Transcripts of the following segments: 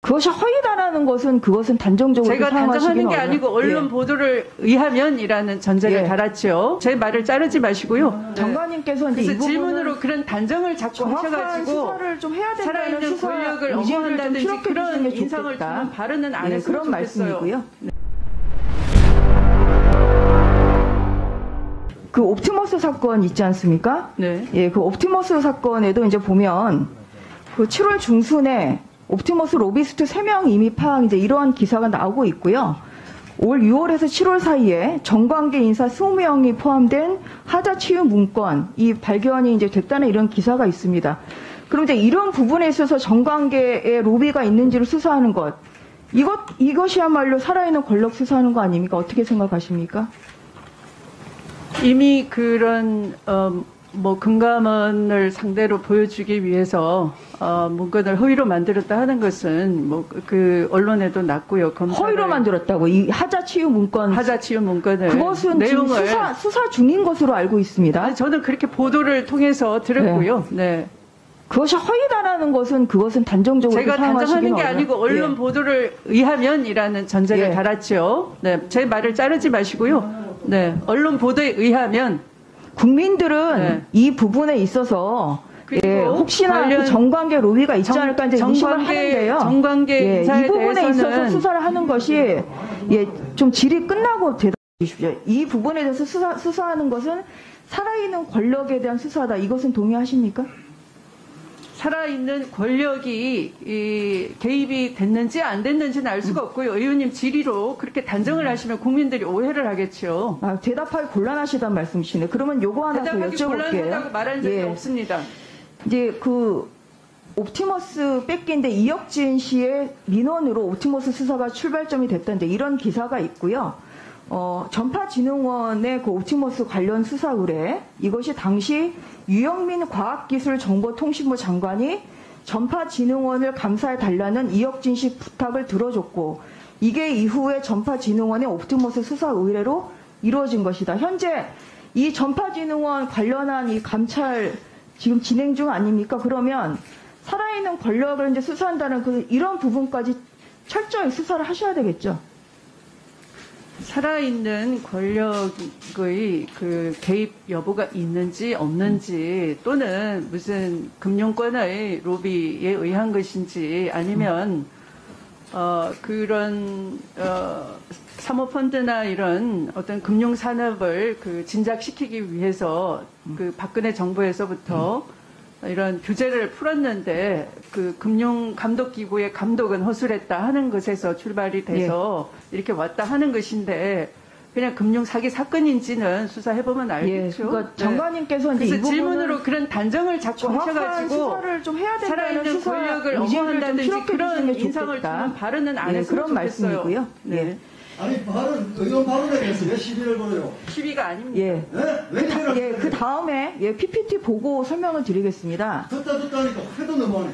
그것이 허위다라는 것은 그것은 단정적으로 제가 단정하는 게 어려워요. 아니고 언론 예. 보도를 의하면이라는 전제를 예. 달았죠. 제 말을 자르지 마시고요. 장관님께서 이제 이 그래서 부분은 질문으로 그런 단정을 자꾸 정확한 하셔가지고 수사를 좀 해야 된다는 살아있는 수사 권력을 의지를 좀 엄호한다든지 피력해 그런 주시는 게 인상을 좋겠다. 주는 발언은 안 예, 했으면 그런 좋겠어요. 말씀이고요. 그 옵티머스 사건 있지 않습니까? 네. 예, 그 옵티머스 사건에도 이제 보면 그 7월 중순에 옵티머스 로비스트 3명 이미 파악 이제 이러한 기사가 나오고 있고요. 올 6월에서 7월 사이에 정관계 인사 20명이 포함된 하자 치유 문건 이 발견이 이제 됐다는 이런 기사가 있습니다. 그럼 이제 이런 부분에 있어서 정관계에 로비가 있는지를 수사하는 것 이것이야말로 살아있는 권력 수사하는 거 아닙니까? 어떻게 생각하십니까? 이미 그런 금감원을 상대로 보여주기 위해서 문건을 허위로 만들었다 하는 것은 그 언론에도 났고요. 허위로 만들었다고 이 하자 치유 문건 하자치유 문건을 그것은 지금 내용을 수사 중인 것으로 알고 있습니다. 아니, 저는 그렇게 보도를 통해서 들었고요. 네. 그것이 허위다라는 것은 그것은 단정적으로 제가 단정하는 게 어려워요. 아니고 언론 예. 보도를 의하면이라는 전제를 예. 달았죠. 네, 제 말을 자르지 마시고요. 네, 언론 보도에 의하면 국민들은 네. 이 부분에 있어서 예, 혹시나 관련 그 정관계 로비가 있지 않을까 이제 의심을 하는데요. 정관계 예, 인사에 이 부분에 대해서는 있어서 수사를 하는 것이 예, 좀 질이 끝나고 대답해 주십시오. 이 부분에 대해서 수사하는 것은 살아있는 권력에 대한 수사다. 이것은 동의하십니까? 살아있는 권력이 개입이 됐는지 안 됐는지는 알 수가 없고요. 의원님 질의로 그렇게 단정을 하시면 국민들이 오해를 하겠죠. 대답하기 곤란하시단 말씀이시네. 그러면 요거 하나 더 대답하기 곤란하다고 여쭤볼게요. 말한 적이 예. 없습니다. 이제 그 옵티머스 뺏기인데 이혁진 씨의 민원으로 옵티머스 수사가 출발점이 됐던데 이런 기사가 있고요. 전파진흥원의 그 옵티머스 관련 수사 의뢰 이것이 당시 유영민 과학기술정보통신부 장관이 전파진흥원을 감사해 달라는 이혁진 씨 부탁을 들어줬고 이게 이후에 전파진흥원의 옵티머스 수사 의뢰로 이루어진 것이다. 현재 이 전파진흥원 관련한 이 감찰 지금 진행 중 아닙니까? 그러면 살아있는 권력을 이제 수사한다는 이런 부분까지 철저히 수사를 하셔야 되겠죠. 살아있는 권력의 그 개입 여부가 있는지 없는지 또는 무슨 금융권의 로비에 의한 것인지 아니면 그런 사모펀드나 이런 어떤 금융산업을 그 진작시키기 위해서 그 박근혜 정부에서부터 이런 규제를 풀었는데 그 금융감독기구의 감독은 허술했다 하는 것에서 출발이 돼서 이렇게 왔다 하는 것인데 그냥 금융사기 사건인지는 수사해보면 알겠죠. 그러니까 장관님께서 이제 그래서 이 부분은 질문으로 그런 단정을 자꾸 정확한 하셔가지고 수사를 좀 해야 된다는 살아있는 수사 권력을 의지를 좀 엄호한다든지 피력해 그런 주시는 게 인상을 좋겠다. 주는 발언은 안 했으면 그런 좋겠어요. 말씀이고요. 네. 아니, 의원 발언에 대해서 왜 시비를 걸어요? 시비가 아닙니다. 예. 네? 왜 이래요? 그 다음에 PPT 보고 설명을 드리겠습니다. 듣다 하니까 해도 너무하네.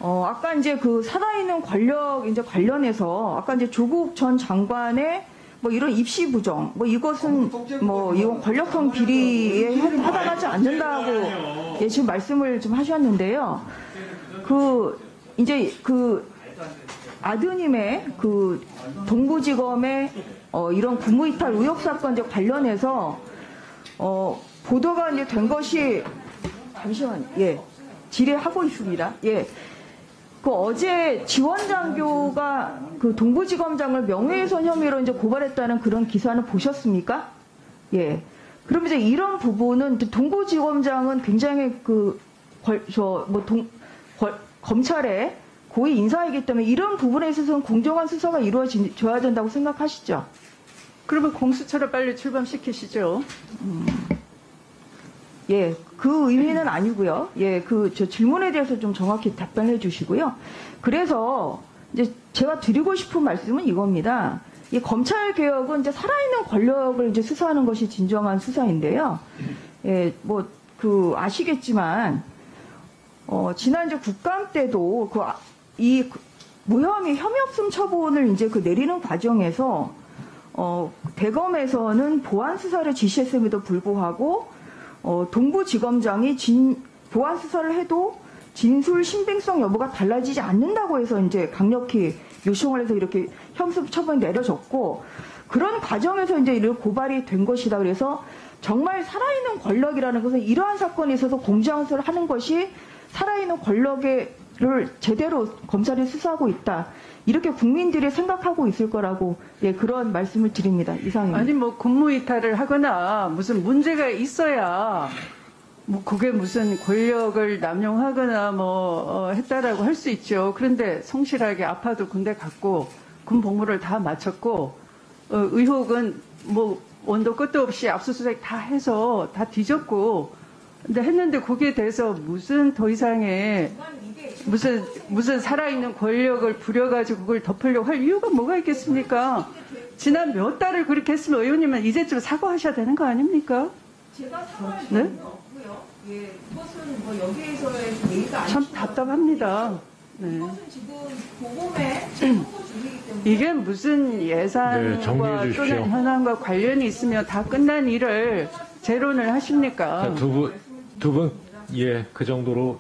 아까 이제 그 살아있는 권력 이제 관련해서 아까 이제 조국 전 장관의 이런 입시 부정 이것은 이건 권력형 비리에 해당하지 않는다고 지금 말씀을 좀 하셨는데요. 이제 아드님의 동부지검의 이런 국무이탈 의혹 사건 이제 관련해서 보도가 이제 된 것이 잠시만 질의하고 있습니다. 어제 지원장교가 동부지검장을 명예훼손 혐의로 이제 고발했다는 그런 기사는 보셨습니까? 그럼 이제 이런 부분은 동부지검장은 굉장히 검찰의 고위 인사이기 때문에 이런 부분에 있어서는 공정한 수사가 이루어져야 된다고 생각하시죠? 그러면 공수처를 빨리 출범시키시죠. 그 의미는 아니고요. 저 질문에 대해서 좀 정확히 답변해 주시고요. 그래서 이제 제가 드리고 싶은 말씀은 이겁니다. 이 검찰 개혁은 이제 살아있는 권력을 이제 수사하는 것이 진정한 수사인데요. 아시겠지만 지난 이제 국감 때도 이 무혐의 혐의 없음 처분을 이제 내리는 과정에서 대검에서는 보안 수사를 지시했음에도 불구하고 동부지검장이 보안 수사를 해도 진술 신빙성 여부가 달라지지 않는다고 해서 이제 강력히 요청을 해서 이렇게 형사 처분이 내려졌고, 그런 과정에서 이제 이런 고발이 된 것이다. 그래서 정말 살아있는 권력이라는 것은 이러한 사건에 있어서 공정수사를 하는 것이 살아있는 권력을 제대로 검찰이 수사하고 있다. 이렇게 국민들이 생각하고 있을 거라고, 예, 그런 말씀을 드립니다. 이상입니다. 아니 뭐 공무 이탈을 하거나 무슨 문제가 있어야 뭐 그게 무슨 권력을 남용하거나 했다라고 할 수 있죠. 그런데 성실하게 아파도 군대 갔고 군 복무를 다 마쳤고 의혹은 뭐 원도 끝도 없이 압수수색 다 해서 다 뒤졌고, 근데 했는데 거기에 대해서 무슨 더 이상의 무슨 살아있는 권력을 부려가지고 그걸 덮으려고 할 이유가 뭐가 있겠습니까? 지난 몇 달을 그렇게 했으면 의원님은 이제쯤 사과하셔야 되는 거 아닙니까? 제가 사과할 네? 수는 없고요. 예, 그것은 뭐 여기에서의 예의가 참 답답합니다. 네. 이것은 지금 보험에 선거 중이기 때문에 이게 무슨 네, 예산과 정리해 주십시오. 또는 현안과 관련이 있으면 다 끝난 일을 재론을 하십니까? 두 분, 예, 그 정도로